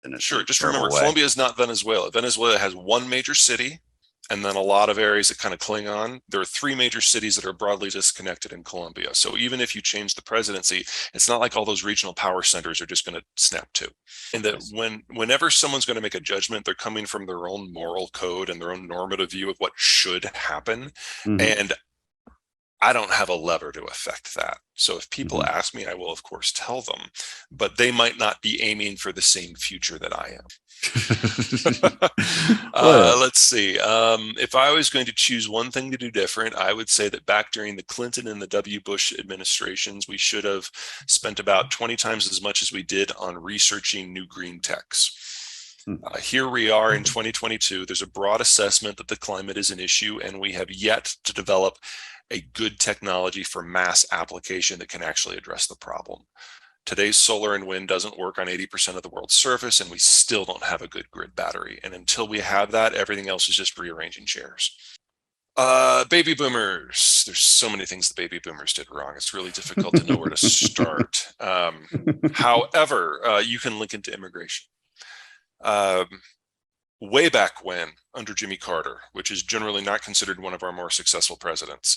in Sure. a Just remember, terrible way. Colombia is not Venezuela. Venezuela has one major city and then a lot of areas that kind of cling on. There are three major cities that are broadly disconnected in Colombia. So even if you change the presidency, it's not like all those regional power centers are just going to snap to. And that Yes. whenever someone's going to make a judgment, they're coming from their own moral code and their own normative view of what should happen. Hmm. And I don't have a lever to affect that. So if people Hmm. ask me, I will, of course, tell them, but they might not be aiming for the same future that I am. Well, Let's see. If I was going to choose one thing to do different, I would say that back during the Clinton and the W. Bush administrations, we should have spent about 20 times as much as we did on researching new green techs. Here we are in 2022. There's a broad assessment that the climate is an issue, and we have yet to develop a good technology for mass application that can actually address the problem. Today's solar and wind doesn't work on 80% of the world's surface, and we still don't have a good grid battery. And until we have that, everything else is just rearranging chairs. Baby boomers. There's so many things the baby boomers did wrong. It's really difficult to know where to start. However, you can link into immigration. Um, Way back when, under Jimmy Carter, which is generally not considered one of our more successful presidents,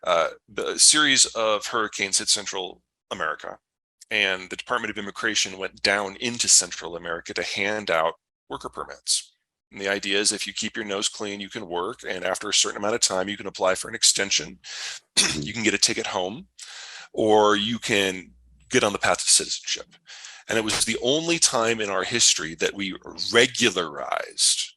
the series of hurricanes hit Central America, and the Department of Immigration went down into Central America to hand out worker permits. And the idea is if you keep your nose clean, you can work, and after a certain amount of time, you can apply for an extension. You can get a ticket home, or you can get on the path to citizenship. And it was the only time in our history that we regularized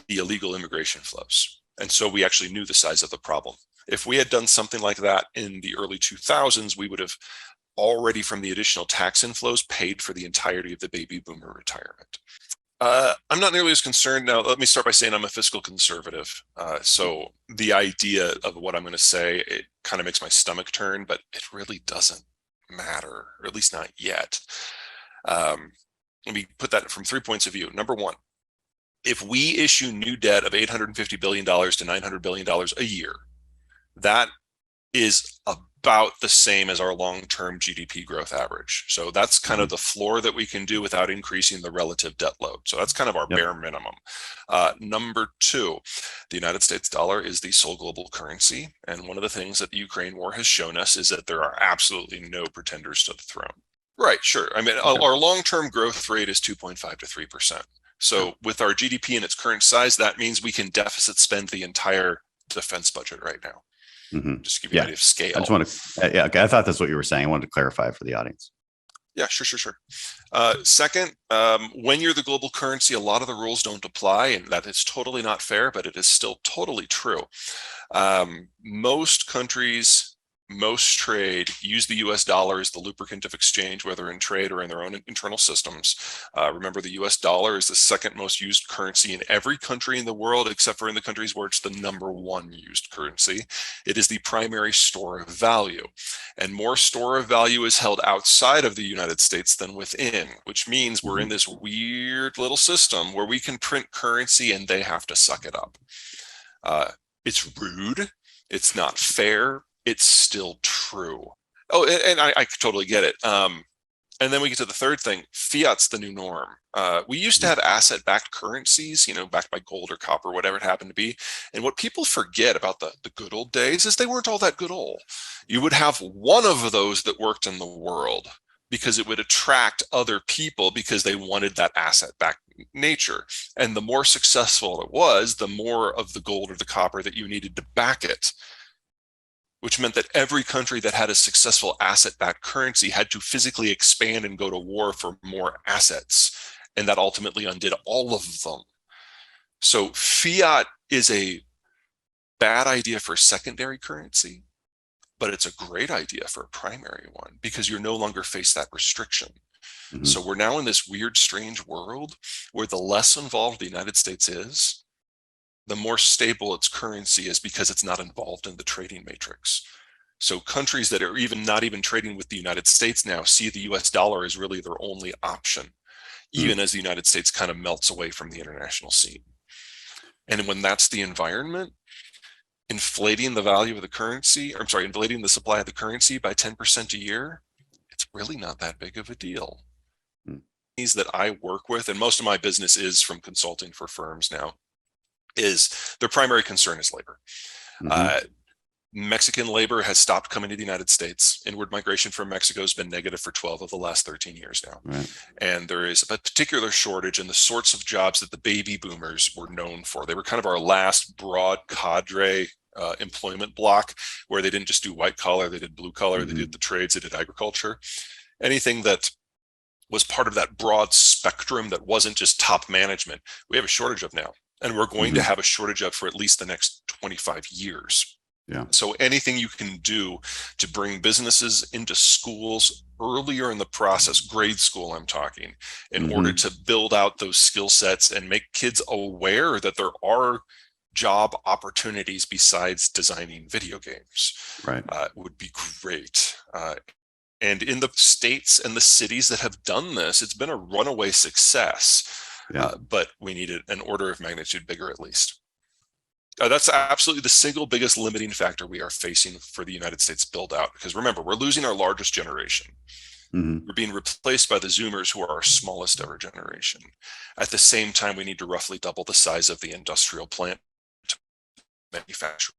the illegal immigration flows. And so we actually knew the size of the problem. If we had done something like that in the early 2000s, we would have already, from the additional tax inflows, paid for the entirety of the baby boomer retirement. I'm not nearly as concerned. Now, let me start by saying I'm a fiscal conservative. So the idea of what I'm going to say, it kind of makes my stomach turn, but it really doesn't matter, or at least not yet. Let me put that from 3 points of view. Number one, if we issue new debt of $850 billion to $900 billion a year, that is about the same as our long-term GDP growth average. So that's kind of mhm. the floor that we can do without increasing the relative debt load. So that's kind of our Yep. bare minimum. Number two, the United States dollar is the sole global currency. And one of the things that the Ukraine war has shown us is that there are absolutely no pretenders to the throne. Right, sure. I mean, Okay. our long-term growth rate is 2.5 to 3%. Yep. So with our GDP in its current size, that means we can deficit spend the entire defense budget right now. Hmm. Just to give you an Yeah. idea of I just scale. want to, yeah, okay. I thought that's what you were saying. I wanted to clarify for the audience. Yeah, sure. Second, when you're the global currency, a lot of the rules don't apply, and that is totally not fair, but it is still totally true. Most countries, most trade use the US dollar as the lubricant of exchange, whether in trade or in their own internal systems. Remember, the US dollar is the second most used currency in every country in the world, except for in the countries where it's the number one used currency. It is the primary store of value, and more store of value is held outside of the United States than within, which means we're in Hmm. this weird little system where we can print currency and they have to suck it up. Uh, it's rude. It's not fair. It's still true. Oh, and I totally get it. And then we get to the third thing. Fiat's the new norm. We used to have asset-backed currencies, backed by gold or copper, whatever it happened to be. And what people forget about the good old days is they weren't all that good old. You would have one of those that worked in the world because it would attract other people because they wanted that asset-backed nature. And the more successful it was, the more of the gold or the copper that you needed to back it, which meant that every country that had a successful asset-backed currency had to physically expand and go to war for more assets. And that ultimately undid all of them. So fiat is a bad idea for secondary currency, but it's a great idea for a primary one because you're no longer faced that restriction. Hmm. So we're now in this weird, strange world where the less involved the United States is, the more stable its currency is because it's not involved in the trading matrix. So countries that are even not even trading with the United States now see the US dollar as really their only option, even as the United States kind of melts away from the international scene. And when that's the environment, inflating the value of the currency, or I'm sorry, inflating the supply of the currency by 10% a year, it's really not that big of a deal. that I work with, and most of my business is from consulting for firms now, is their primary concern is labor. Mexican labor has stopped coming to the United States. Inward migration from Mexico has been negative for 12 of the last 13 years now. Right. And there is a particular shortage in the sorts of jobs that the baby boomers were known for. They were kind of our last broad cadre employment block, where they didn't just do white collar, they did blue collar, they did the trades, they did agriculture. Anything that was part of that broad spectrum that wasn't just top management, we have a shortage of now. And we're going to have a shortage of for at least the next 25 years. Yeah. So anything you can do to bring businesses into schools earlier in the process, grade school I'm talking, in order to build out those skill sets and make kids aware that there are job opportunities besides designing video games, right, would be great. And in the states and the cities that have done this, it's been a runaway success, but we need an order of magnitude bigger at least. That's absolutely the single biggest limiting factor we are facing for the United States build out. Because remember, we're losing our largest generation. We're being replaced by the Zoomers, who are our smallest ever generation. At the same time, we need to roughly double the size of the industrial plant to manufacture.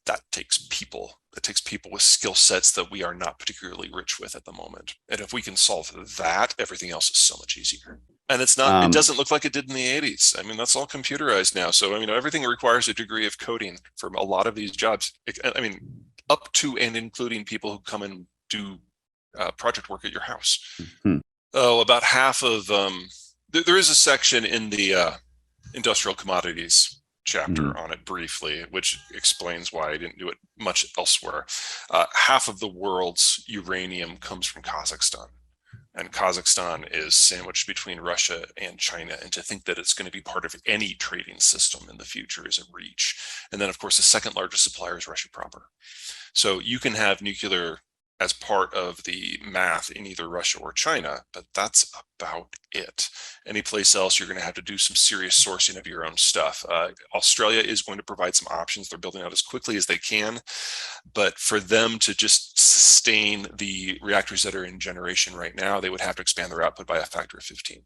That takes people. That takes people with skill sets that we are not particularly rich with at the moment. And if we can solve that, everything else is so much easier. And it's not, it doesn't look like it did in the 80s. I mean, that's all computerized now. So, I mean, everything requires a degree of coding for a lot of these jobs. I mean, up to and including people who come and do project work at your house. Oh, about half of, there is a section in the industrial commodities chapter on it briefly, which explains why I didn't do it much elsewhere. Half of the world's uranium comes from Kazakhstan. And Kazakhstan is sandwiched between Russia and China. And to think that it's going to be part of any trading system in the future is a reach. And then, of course, the second largest supplier is Russia proper. So you can have nuclear as part of the math in either Russia or China, but that's about it. Any place else, you're going to have to do some serious sourcing of your own stuff. Australia is going to provide some options. They're building out as quickly as they can, but for them to just sustain the reactors that are in generation right now, they would have to expand their output by a factor of 15.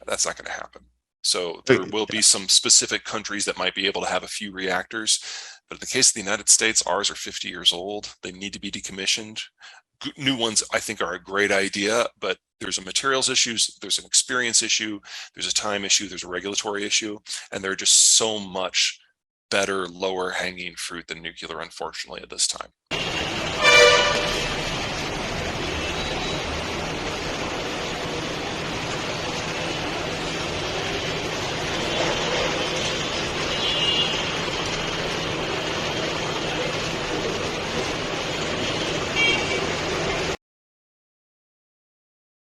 That's not going to happen. So there will be some specific countries that might be able to have a few reactors. But in the case of the United States, ours are 50 years old. They need to be decommissioned. New ones, I think, are a great idea, but there's a materials issue, there's an experience issue, there's a time issue, there's a regulatory issue, and they're just so much better, lower hanging fruit than nuclear, unfortunately, at this time.